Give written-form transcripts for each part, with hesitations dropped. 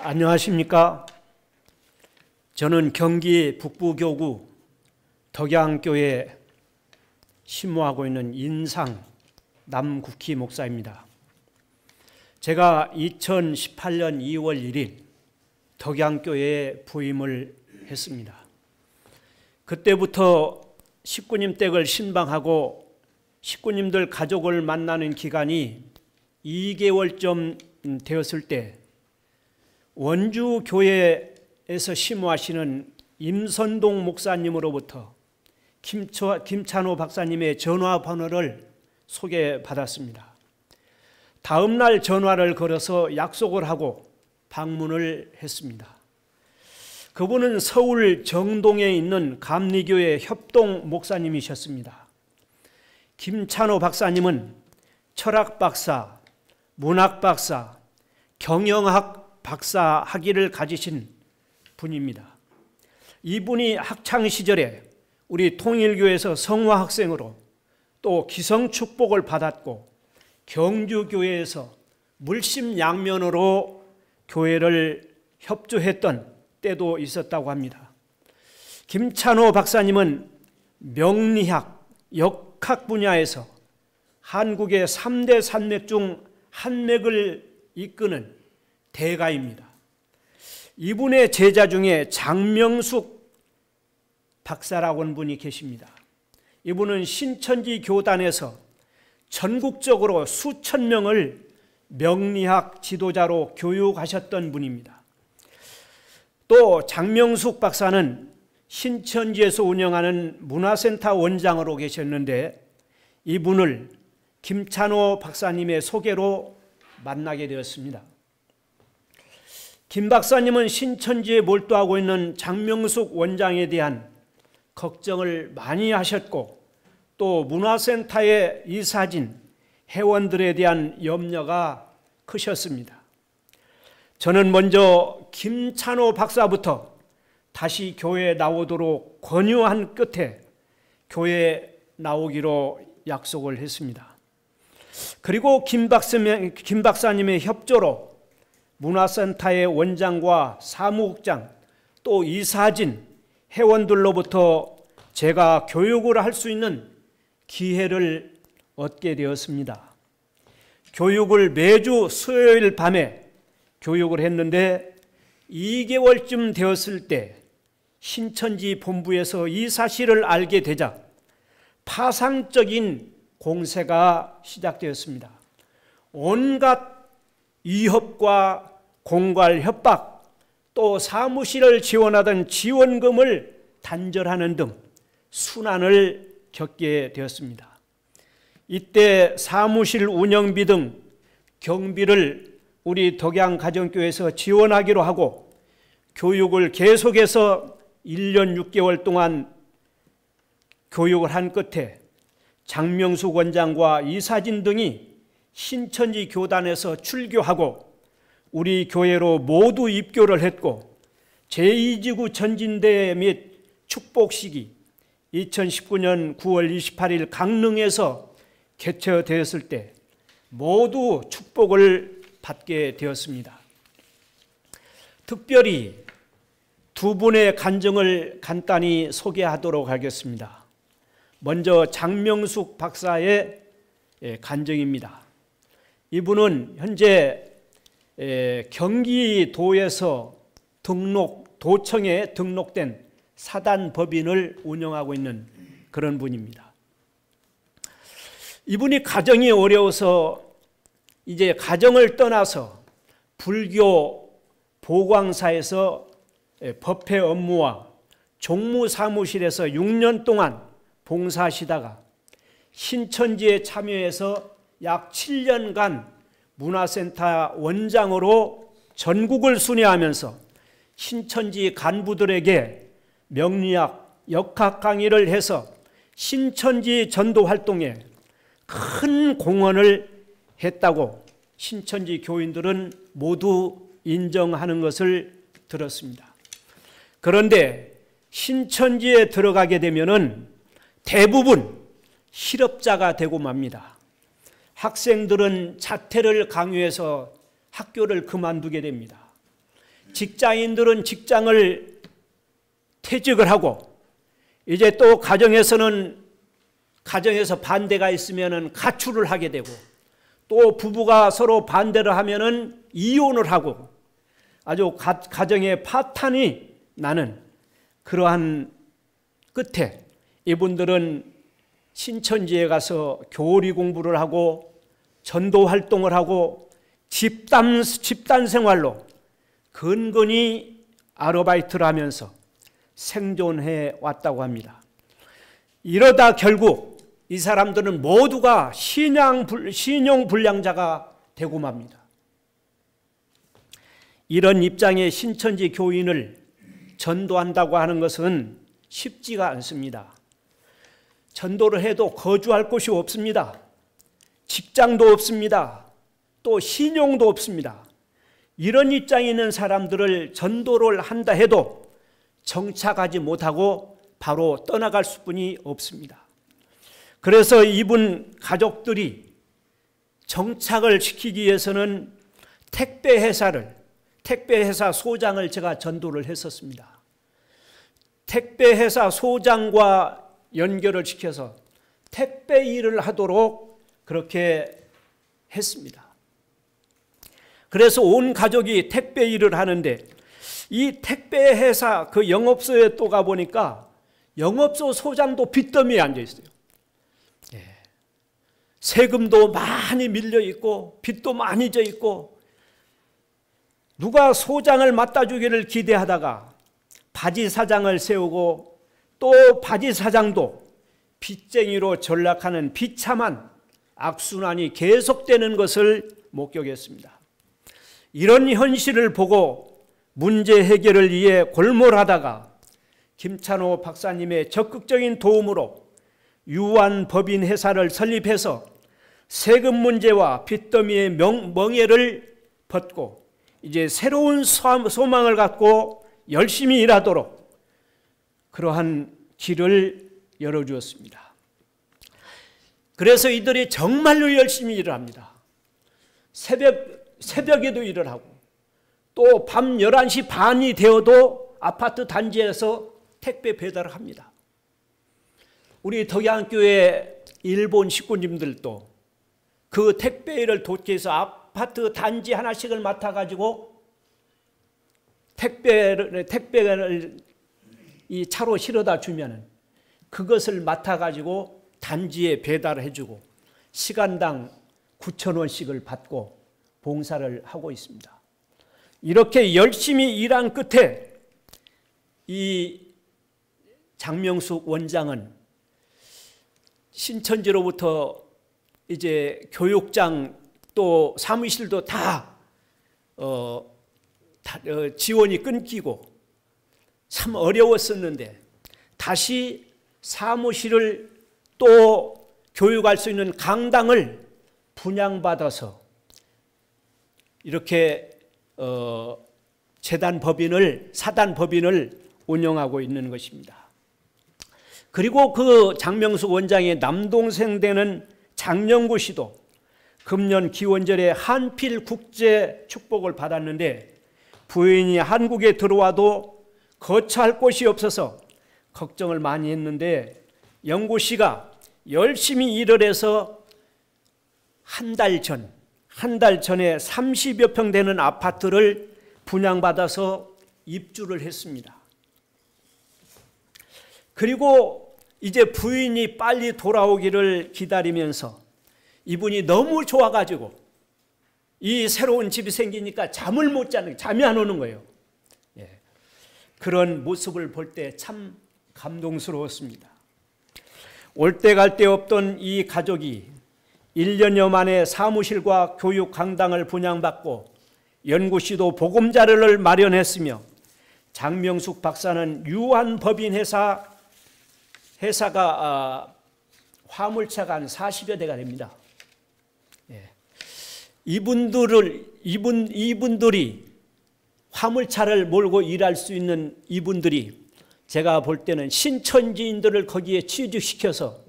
안녕하십니까? 저는 경기 북부교구 덕양교회 신무하고 있는 인상 남국희 목사입니다. 제가 2018년 2월 1일 덕양교회에 부임을 했습니다. 그때부터 식구님 댁을 신방하고 식구님들 가족을 만나는 기간이 2개월쯤 되었을 때 원주 교회에서 심무하시는 임선동 목사님으로부터 김찬호 박사님의 전화번호를 소개받았습니다. 다음 날 전화를 걸어서 약속을 하고 방문을 했습니다. 그분은 서울 정동에 있는 감리교회 협동 목사님이셨습니다. 김찬호 박사님은 철학 박사, 문학 박사, 경영학 박사 학위를 가지신 분입니다. 이분이 학창시절에 우리 통일교회에서 성화학생으로 또 기성축복을 받았고 경주교회에서 물심양면으로 교회를 협조했던 때도 있었다고 합니다. 김찬호 박사님은 명리학, 역학 분야에서 한국의 3대 산맥 중 한 맥을 이끄는 대가입니다. 이분의 제자 중에 장명숙 박사라고 하는 분이 계십니다. 이분은 신천지 교단에서 전국적으로 수천 명을 명리학 지도자로 교육하셨던 분입니다. 또 장명숙 박사는 신천지에서 운영하는 문화센터 원장으로 계셨는데 이분을 김찬호 박사님의 소개로 만나게 되었습니다. 김 박사님은 신천지에 몰두하고 있는 장명숙 원장에 대한 걱정을 많이 하셨고 또 문화센터의 이사진, 회원들에 대한 염려가 크셨습니다. 저는 먼저 김찬호 박사부터 다시 교회에 나오도록 권유한 끝에 교회에 나오기로 약속을 했습니다. 그리고 김 박사님의 협조로 문화센터의 원장과 사무국장 또 이사진 회원들로부터 제가 교육을 할 수 있는 기회를 얻게 되었습니다. 교육을 매주 수요일 밤에 교육을 했는데 2개월쯤 되었을 때 신천지 본부에서 이 사실을 알게 되자 파상적인 공세가 시작되었습니다. 온갖 위협과 공갈 협박 또 사무실을 지원하던 지원금을 단절하는 등 순환을 겪게 되었습니다. 이때 사무실 운영비 등 경비를 우리 덕양가정교회에서 지원하기로 하고 교육을 계속해서 1년 6개월 동안 교육을 한 끝에 장명숙 원장과 이사진 등이 신천지 교단에서 출교하고 우리 교회로 모두 입교를 했고 제2지구 전진대 및 축복식이 2019년 9월 28일 강릉에서 개최되었을 때 모두 축복을 받게 되었습니다. 특별히 두 분의 간증을 간단히 소개하도록 하겠습니다. 먼저 장명숙 박사의 간증입니다. 이분은 현재 경기도에서 도청에 등록된 사단법인을 운영하고 있는 그런 분입니다. 이분이 가정이 어려워서 이제 가정을 떠나서 불교 보광사에서 법회 업무와 종무사무실에서 6년 동안 봉사하시다가 신천지에 참여해서 약 7년간 문화센터 원장으로 전국을 순회하면서 신천지 간부들에게 명리학, 역학 강의를 해서 신천지 전도 활동에 큰 공헌을 했다고 신천지 교인들은 모두 인정하는 것을 들었습니다. 그런데 신천지에 들어가게 되면은 대부분 실업자가 되고 맙니다. 학생들은 자퇴를 강요해서 학교를 그만두게 됩니다. 직장인들은 직장을 퇴직을 하고 이제 또 가정에서 반대가 있으면은 가출을 하게 되고 또 부부가 서로 반대를 하면은 이혼을 하고 아주 가정의 파탄이 나는 그러한 끝에 이분들은 신천지에 가서 교리 공부를 하고 전도 활동을 하고 집단 생활로 근근히 아르바이트를 하면서 생존해 왔다고 합니다. 이러다 결국 이 사람들은 모두가 신용불량자가 되고 맙니다. 이런 입장의 신천지 교인을 전도한다고 하는 것은 쉽지가 않습니다. 전도를 해도 거주할 곳이 없습니다. 직장도 없습니다. 또 신용도 없습니다. 이런 입장에 있는 사람들을 전도를 한다 해도 정착하지 못하고 바로 떠나갈 수뿐이 없습니다. 그래서 이분 가족들이 정착을 시키기 위해서는 택배회사 소장을 제가 전도를 했었습니다. 택배회사 소장과 연결을 시켜서 택배 일을 하도록 그렇게 했습니다. 그래서 온 가족이 택배 일을 하는데 이 택배회사 그 영업소에 또 가보니까 영업소 소장도 빚더미에 앉아 있어요. 세금도 많이 밀려 있고 빚도 많이 져 있고 누가 소장을 맡아주기를 기대하다가 바지 사장을 세우고 또 바지 사장도 빚쟁이로 전락하는 비참한 악순환이 계속되는 것을 목격했습니다. 이런 현실을 보고 문제 해결을 위해 골몰하다가 김찬호 박사님의 적극적인 도움으로 유한법인 회사를 설립해서 세금 문제와 빚더미의 멍에를 벗고 이제 새로운 소망을 갖고 열심히 일하도록 그러한 길을 열어주었습니다. 그래서 이들이 정말로 열심히 일을 합니다. 새벽에도 일을 하고 또 밤 11시 반이 되어도 아파트 단지에서 택배 배달을 합니다. 우리 덕양교회 일본 식구님들도 그 택배 일을 돕기 위해서 아파트 단지 하나씩을 맡아가지고 택배를 이 차로 실어다 주면은 그것을 맡아가지고 단지에 배달을 해주고 시간당 9,000원씩을 받고 봉사를 하고 있습니다. 이렇게 열심히 일한 끝에 이 장명숙 원장은 신천지로부터 이제 교육장 또 사무실도 다 지원이 끊기고 참 어려웠었는데 다시 사무실을 또 교육할 수 있는 강당을 분양받아서 이렇게 사단 법인을 운영하고 있는 것입니다. 그리고 그 장명숙 원장의 남동생 되는 장영구 씨도 금년 기원절에 한필 국제 축복을 받았는데 부인이 한국에 들어와도 거처할 곳이 없어서 걱정을 많이 했는데 영구 씨가 열심히 일을 해서 한 달 전에 30여 평 되는 아파트를 분양받아서 입주를 했습니다. 그리고 이제 부인이 빨리 돌아오기를 기다리면서 이분이 너무 좋아가지고 이 새로운 집이 생기니까 잠이 안 오는 거예요. 그런 모습을 볼 때 참 감동스러웠습니다. 올 때 갈 데 없던 이 가족이 1년여 만에 사무실과 교육 강당을 분양받고 연구실도 보금자료를 마련했으며 장명숙 박사는 유한법인 회사가 화물차가 한 40여 대가 됩니다. 이분들이 화물차를 몰고 일할 수 있는 이분들이 제가 볼 때는 신천지인들을 거기에 취직시켜서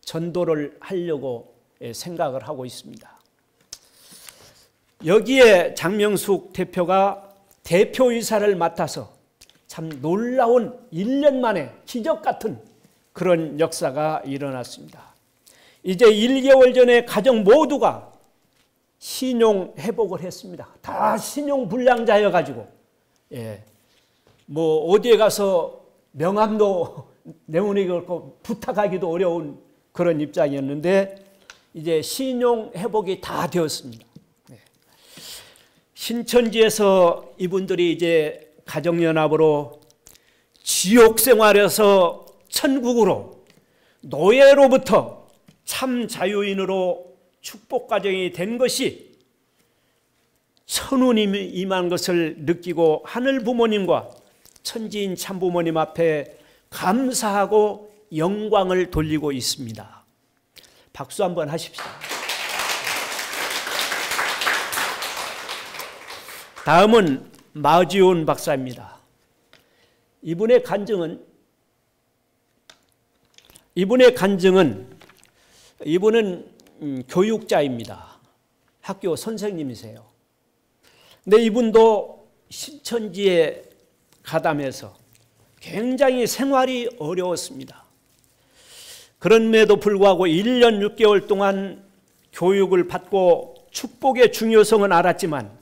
전도를 하려고 생각을 하고 있습니다. 여기에 장명숙 대표가 대표이사를 맡아서 참 놀라운 1년 만에 기적 같은 그런 역사가 일어났습니다. 이제 1개월 전에 가정 모두가 신용 회복을 했습니다. 다 신용 불량자여가지고, 뭐 어디에 가서 명함도 내보내고 부탁하기도 어려운 그런 입장이었는데 이제 신용 회복이 다 되었습니다. 신천지에서 이분들이 이제 가정연합으로 지옥 생활에서 천국으로, 노예로부터 참 자유인으로 축복 과정이 된 것이 천운이 임한 것을 느끼고 하늘 부모님과 천지인 참부모님 앞에 감사하고 영광을 돌리고 있습니다. 박수 한번 하십시오. 다음은 마지온 박사입니다. 이분의 간증은 이분은 교육자입니다. 학교 선생님이세요. 근데 이분도 신천지에 가담해서 굉장히 생활이 어려웠습니다. 그럼에도 불구하고 1년 6개월 동안 교육을 받고 축복의 중요성은 알았지만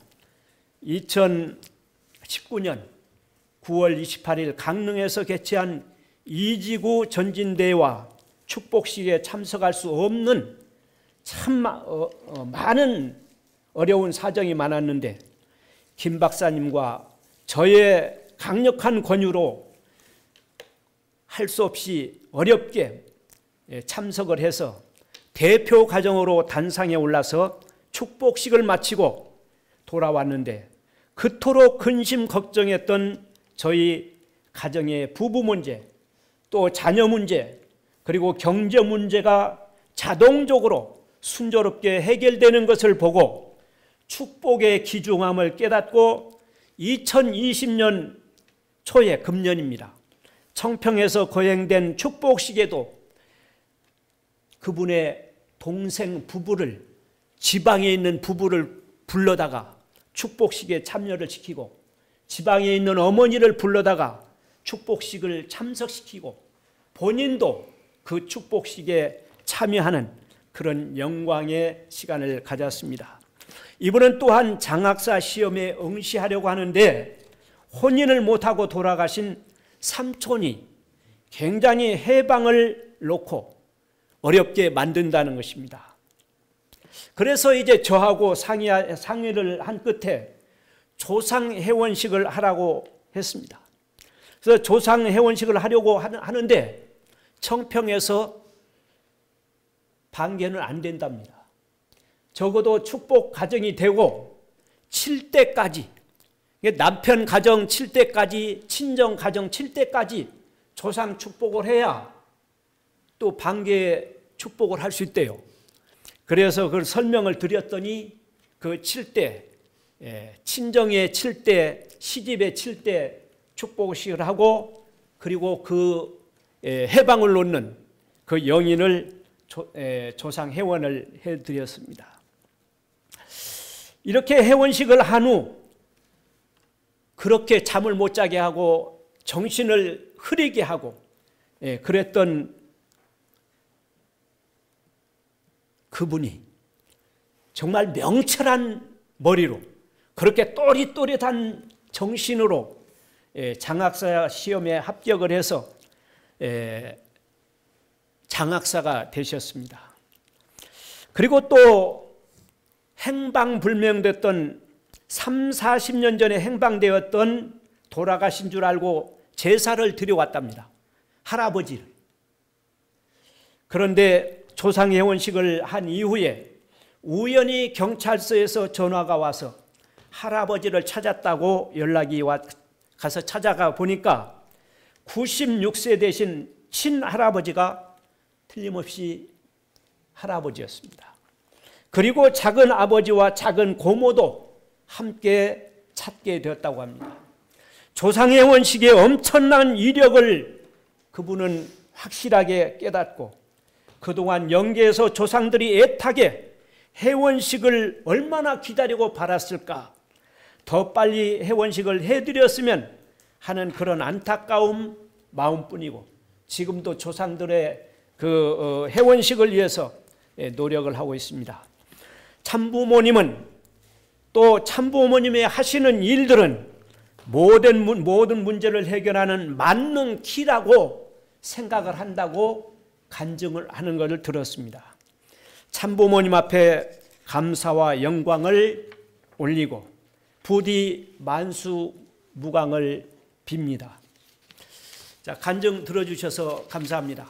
2019년 9월 28일 강릉에서 개최한 이지구 전진대회와 축복식에 참석할 수 없는 참 많은 어려운 사정이 많았는데 김 박사님과 저의 강력한 권유로 할 수 없이 어렵게 참석을 해서 대표 가정으로 단상에 올라서 축복식을 마치고 돌아왔는데 그토록 근심 걱정했던 저희 가정의 부부 문제, 또 자녀 문제, 그리고 경제 문제가 자동적으로 순조롭게 해결되는 것을 보고 축복의 귀중함을 깨닫고 2020년 초에 금년입니다. 청평에서 거행된 축복식에도 그분의 동생 부부를, 지방에 있는 부부를 불러다가 축복식에 참여를 시키고 지방에 있는 어머니를 불러다가 축복식을 참석시키고 본인도 그 축복식에 참여하는 그런 영광의 시간을 가졌습니다. 이분은 또한 장학사 시험에 응시하려고 하는데 혼인을 못하고 돌아가신 삼촌이 굉장히 해방을 놓고 어렵게 만든다는 것입니다. 그래서 이제 저하고 상의를 한 끝에 조상회원식을 하라고 했습니다. 그래서 조상회원식을 하려고 하는데 청평에서 반개는 안 된답니다. 적어도 축복 가정이 되고 7대까지, 남편 가정 7대까지, 친정 가정 7대까지 조상 축복을 해야 또 반개 축복을 할 수 있대요. 그래서 그걸 설명을 드렸더니 그 7대, 친정의 7대, 시집의 7대 축복식을 하고 그리고 그 해방을 놓는 그 영인을 조상 회원을 해드렸습니다. 이렇게 회원식을 한 후 그렇게 잠을 못 자게 하고 정신을 흐리게 하고 그랬던 그분이 정말 명철한 머리로 그렇게 또릿또릿한 정신으로 장학사 시험에 합격을 해서 장학사가 되셨습니다. 그리고 또 행방불명됐던 30-40년 전에 행방되었던 돌아가신 줄 알고 제사를 드려왔답니다. 할아버지를. 그런데 조상회원식을 한 이후에 우연히 경찰서에서 전화가 와서 할아버지를 찾았다고 연락이 가서 찾아가 보니까 96세 되신 친할아버지가 틀림없이 할아버지였습니다. 그리고 작은 아버지와 작은 고모도 함께 찾게 되었다고 합니다. 조상회원식의 엄청난 이력을 그분은 확실하게 깨닫고 그동안 영계에서 조상들이 애타게 회원식을 얼마나 기다리고 바랐을까, 더 빨리 회원식을 해드렸으면 하는 그런 안타까움 마음뿐이고, 지금도 조상들의 그 회원식을 위해서 노력을 하고 있습니다. 참부모님은, 또 참부모님의 하시는 일들은 모든 문제를 해결하는 만능키라고 생각을 한다고 간증을 하는 것을 들었습니다. 참부모님 앞에 감사와 영광을 올리고 부디 만수무강을 빕니다. 자, 간증 들어주셔서 감사합니다.